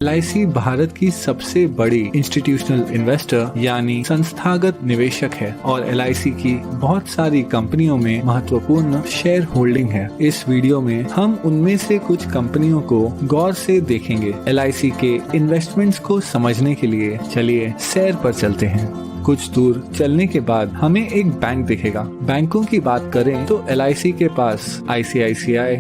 LIC Bharat की सबसे बड़ी इंस्टीट्यूशनल इन्वेस्टर यानी संस्थागत निवेशक है और LIC की बहुत सारी कंपनियों में महत्वपूर्ण शेयर होल्डिंग है। इस वीडियो में हम उनमें से कुछ कंपनियों को गौर से देखेंगे। LIC के इन्वेस्टमेंट्स को समझने के लिए चलिए सैर पर चलते हैं। कुछ दूर चलने के बाद हमें एक बैंक दिखेगा। बैंकों की बात करें तो LIC के पास ICICI,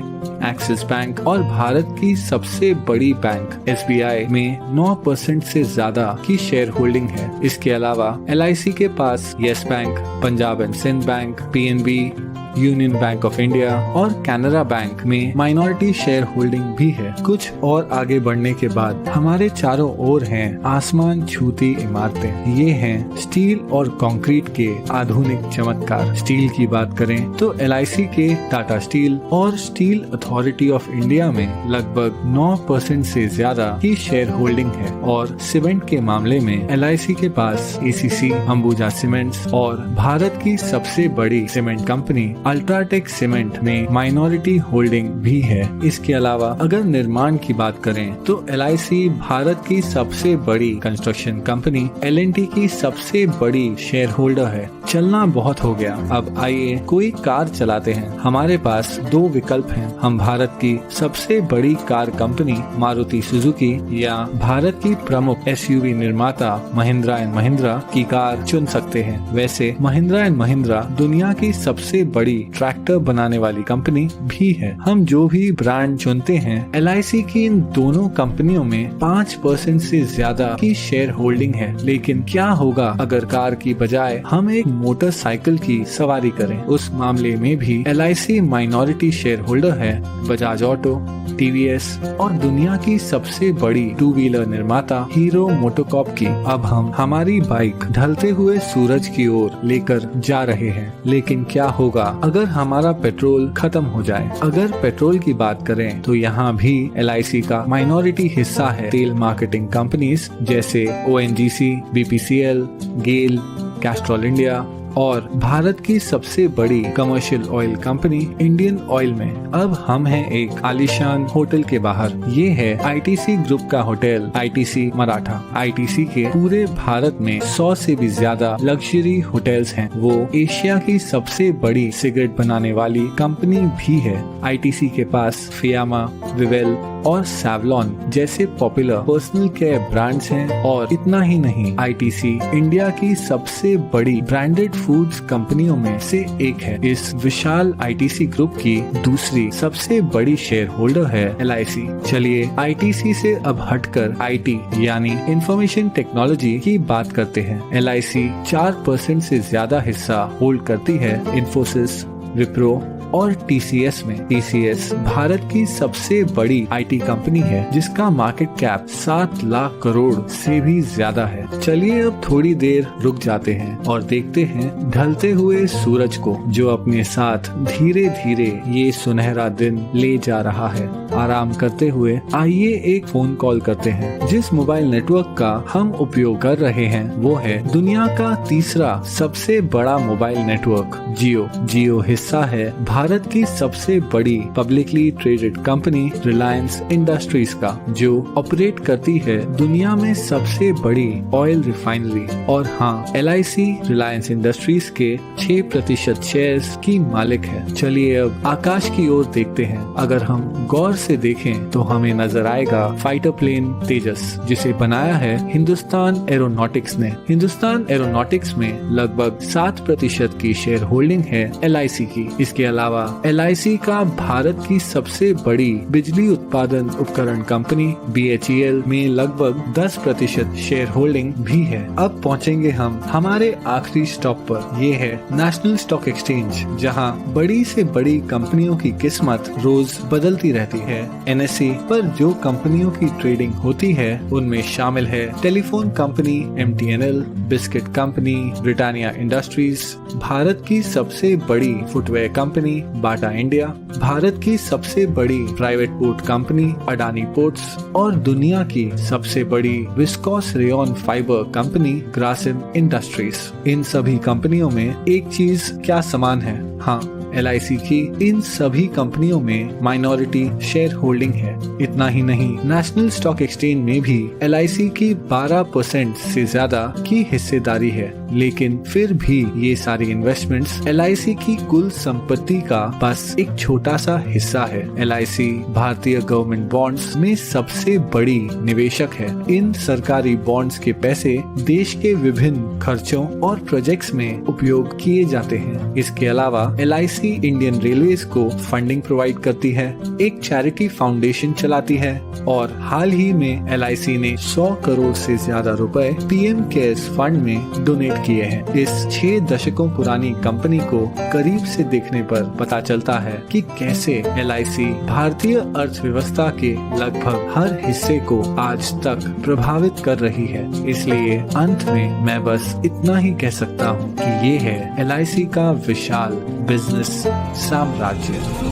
एक्सिस बैंक और भारत की सबसे बड़ी बैंक SBI में 9% से ज्यादा की शेयर होल्डिंग है। इसके अलावा LIC के पास Yes Bank, Punjab and Sindh Bank, PNB, Union Bank of India और कैनरा बैंक में माइनॉरिटी शेयर होल्डिंग भी है। कुछ और आगे बढ़ने के बाद हमारे चारों ओर हैं आसमान छूती इमारतें। ये हैं स्टील और कंक्रीट के आधुनिक चमत्कार। स्टील की बात करें तो LIC के टाटा स्टील और स्टील अथॉरिटी ऑफ इंडिया में लगभग 9% से ज्यादा की शेयर होल्डिंग है। और सीमेंट के मामले में LIC के पास ACC, अंबुजा सीमेंट्स और भारत की सबसे बड़ी सीमेंट कंपनी अल्ट्राटेक सीमेंट में माइनॉरिटी होल्डिंग भी है। इसके अलावा अगर निर्माण की बात करें तो LIC भारत की सबसे बड़ी कंस्ट्रक्शन कंपनी L&T की सबसे बड़ी शेयर होल्डर है। चलना बहुत हो गया, अब आइए कोई कार चलाते हैं। हमारे पास दो विकल्प हैं। हम भारत की सबसे बड़ी कार कंपनी मारुति सुजुकी या भारत की प्रमुख SUV निर्माता महिंद्रा एंड महिंद्रा की कार चुन सकते हैं। वैसे महिंद्रा एंड महिंद्रा दुनिया की सबसे बड़ी ट्रैक्टर बनाने वाली कंपनी भी है। हम जो भी ब्रांड चुनते हैं, LIC की इन दोनों कंपनियों में 5% से ज्यादा की शेयर होल्डिंग है। लेकिन क्या होगा अगर कार की बजाय हम एक मोटरसाइकिल की सवारी करें? उस मामले में भी LIC माइनॉरिटी शेयर होल्डर है बजाज ऑटो, TVS और दुनिया की सबसे बड़ी 2 व्हीलर निर्माता हीरो मोटोकॉर्प की। अब हम हमारी बाइक ढलते हुए सूरज की ओर लेकर जा रहे हैं। लेकिन क्या होगा अगर हमारा पेट्रोल खत्म हो जाए? अगर पेट्रोल की बात करें तो यहाँ भी LIC का माइनॉरिटी हिस्सा है। तेल मार्केटिंग कंपनीज जैसे ONGC, BPCL, गेल, कैस्ट्रॉल इंडिया और भारत की सबसे बड़ी commercial oil company Indian oil में। अब हम हैं एक आलीशान होटल के बाहर। ये है ITC ग्रुप का होटल ITC मराठा। ITC के पूरे भारत में 100 से भी ज्यादा लग्जरी होटल्स हैं। वो एशिया की सबसे बड़ी सिगरेट बनाने वाली कंपनी भी है। ITC के पास फियामा, विवेल और सैवलॉन जैसे पॉपुलर पर्सनल केयर ब्रांड्स हैं। और इतना ही नहीं, ITC इंडिया की सबसे बड़ी ब्रांडेड फूड्स कंपनियों में से एक है। इस विशाल ITC ग्रुप की दूसरी सबसे बड़ी शेयर होल्डर है LIC। चलिए ITC से अब हटकर IT यानी इंफॉर्मेशन टेक्नोलॉजी की बात करते हैं। LIC 4% से ज्यादा हिस्सा होल्ड करती है इन्फोसिस, विप्रो और TCS में। TCS भारत की सबसे बड़ी IT कंपनी है जिसका मार्केट कैप 7 लाख करोड़ से भी ज्यादा है। चलिए अब थोड़ी देर रुक जाते हैं और देखते हैं ढलते हुए सूरज को, जो अपने साथ धीरे धीरे ये सुनहरा दिन ले जा रहा है। आराम करते हुए आइए एक फोन कॉल करते हैं। जिस मोबाइल नेटवर्क का हम उपयोग कर रहे हैं वो है दुनिया का तीसरा सबसे बड़ा मोबाइल नेटवर्क जियो। जियो हिस्सा है भारत की सबसे बड़ी publicly traded company Reliance industries का, जो ऑपरेट करती है दुनिया में सबसे बड़ी ऑयल रिफाइनरी। और हाँ, LIC रिलायंस इंडस्ट्रीज के 6% शेयर्स की मालिक है। चलिए अब आकाश की ओर देखते हैं। अगर हम गौर से देखें तो हमें नजर आएगा फाइटर प्लेन तेजस, जिसे बनाया है हिंदुस्तान एरोनॉटिक्स ने। हिंदुस्तान एरोनॉटिक्स में लगभग 7% की शेयर होल्डिंग है LIC की। इसके अलावा LIC का भारत की सबसे बड़ी बिजली उत्पादन उपकरण कंपनी BHEL में लगभग 10% शेयर होल्डिंग भी है। अब पहुंचेंगे हम हमारे आखिरी स्टॉप पर। ये है नेशनल स्टॉक एक्सचेंज, जहां बड़ी से बड़ी कंपनियों की किस्मत रोज बदलती रहती है। NSE पर जो कंपनियों की ट्रेडिंग होती है उनमें शामिल है telephone company MTNL, biscuit company Britannia Industries, Bharat की सबसे बड़ी footwear company Bata India, Bharat की सबसे बड़ी private port company Adani Ports और दुनिया की सबसे बड़ी viscose rayon fibre company Grasim Industries. इन सभी कंपनियों में एक चीज क्या समान है? हाँ, LIC की इन सभी कंपनियों में माइनॉरिटी शेयर होल्डिंग है। इतना ही नहीं, नेशनल स्टॉक एक्सचेंज में भी LIC की 12% से ज्यादा की हिस्सेदारी है। लेकिन फिर भी ये सारी इन्वेस्टमेंट्स LIC की कुल संपत्ति का बस एक छोटा सा हिस्सा है। LIC भारतीय गवर्नमेंट बॉन्ड्स में सबसे बड़ी निवेशक है। इन सरकारी बॉन्ड्स के पैसे देश के विभिन्न खर्चों और प्रोजेक्ट्स में उपयोग किए जाते हैं। इसके अलावा LIC इंडियन रेलवेज को फंडिंग प्रोवाइड करती है, एक चैरिटी फाउंडेशन चलाती है और हाल ही में LIC ने 100 करोड़ से ज्यादा रुपए PM केयर्स फंड में डोनेट किए हैं। इस 6 दशकों पुरानी कंपनी को करीब से देखने पर पता चलता है कि कैसे LIC भारतीय अर्थव्यवस्था के लगभग हर हिस्से को आज तक प्रभावित कर रही है। इसलिए अंत में मैं बस इतना ही कह सकता हूँ कि ये है LIC का विशाल बिजनेस साम्राज्य।